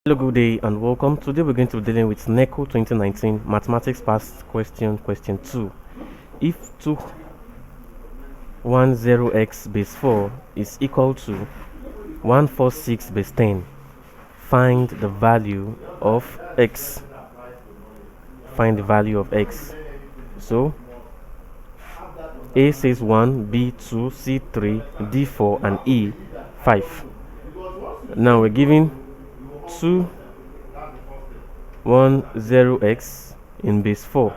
Hello, good day and welcome. Today we're going to be dealing with NECO 2019 Mathematics Past Question 2. If 210x base 4 is equal to 146 base 10, find the value of x. Find the value of x. So A says 1, B 2, C 3, D 4 and E 5. Now we're giving 210x in base 4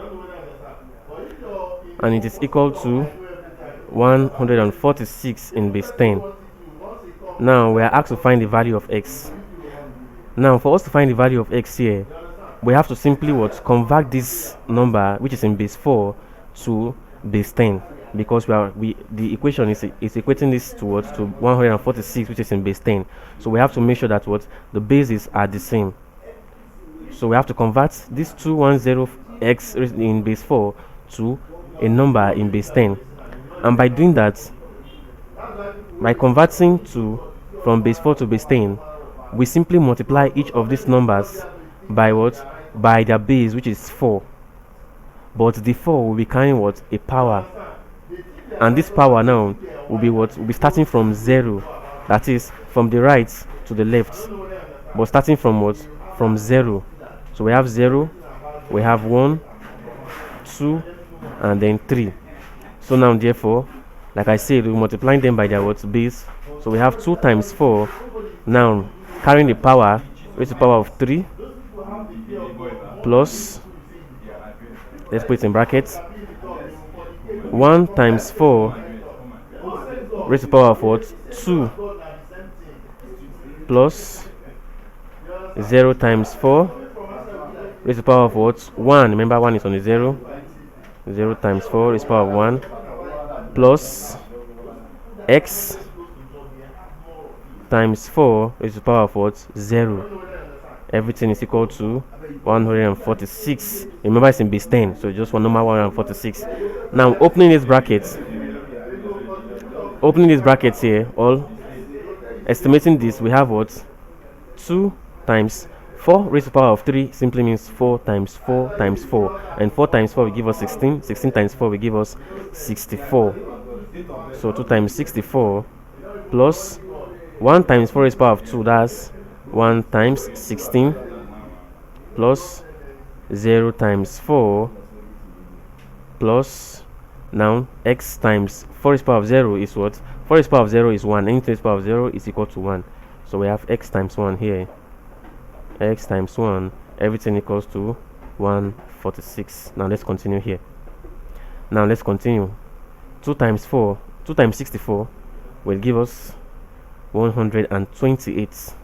and it is equal to 146 in base 10. Now we are asked to find the value of x. Now for us to find the value of x here, we have to simply convert this number which is in base 4 to base 10, because the equation is equating this to 146 which is in base 10. So we have to make sure that the bases are the same. So we have to convert this 210x in base 4 to a number in base 10, and by doing that, by converting from base 4 to base 10, we simply multiply each of these numbers by by their base, which is 4. But the 4 will be carrying a power, and this power now will be starting from 0, that is from the right to the left, but starting from from 0. So we have 0, we have 1, 2 and then 3. So now therefore, like I said, we're multiplying them by their base. So we have 2 times 4 now carrying the power raised to the power of 3 plus, let's put it in brackets, 1 times 4 raised to the power of 2 plus 0 times 4 raised to the power of 1. Remember, 1 is on the 0. 0 times 4 is power of 1 plus x times 4 raised to the power of 0. Everything is equal to 146. Remember, it's in base 10, so just one number 146. Now opening these brackets here, all estimating this, we have 2 times 4 raised to the power of 3 simply means 4 times 4 times 4, and 4 times 4 will give us 16. 16 times 4 will give us 64. So 2 times 64 plus 1 times 4 raised to the power of 2, that's 1 times 16 plus 0 times 4 plus, now x times 4 raised to the power of 0 is 4 raised to the power of 0 is 1. Anything raised to the power of 0 is equal to 1. So we have x times 1 here. X times 1, everything equals to 146. Now let's continue here. Now let's continue. 2 times 64 will give us 128.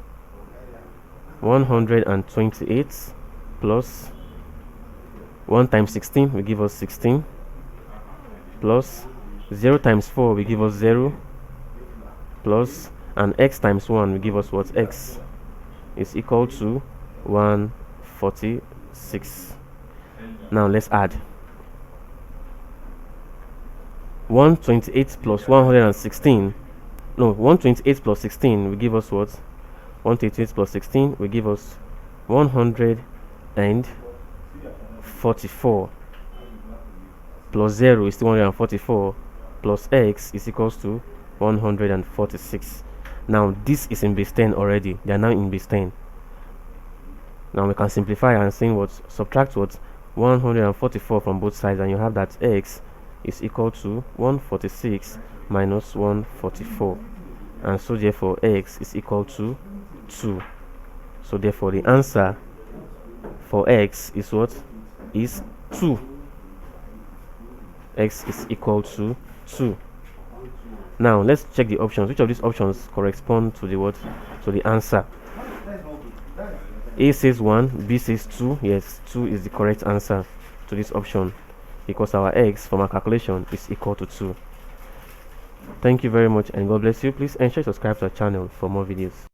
128 plus 1 times 16 will give us 16 plus 0 times 4 will give us 0 plus, and x times 1 will give us x is equal to 146. Now let's add 128 plus 116. No, 128 plus 16 will give us 128 plus 16 will give us 144 plus 0 is 144 plus x is equals to 146. Now this is in base 10 already. They are now in base 10. Now we can simplify and say subtract 144 from both sides, and you have that x is equal to 146 minus 144, and so therefore x is equal to 2. So therefore the answer for x is is 2. X is equal to 2. Now let's check the options. Which of these options correspond to the answer? A says 1, B says 2. Yes, 2 is the correct answer to this option, because our x from our calculation is equal to 2. Thank you very much and God bless you. Please ensure you subscribe to our channel for more videos.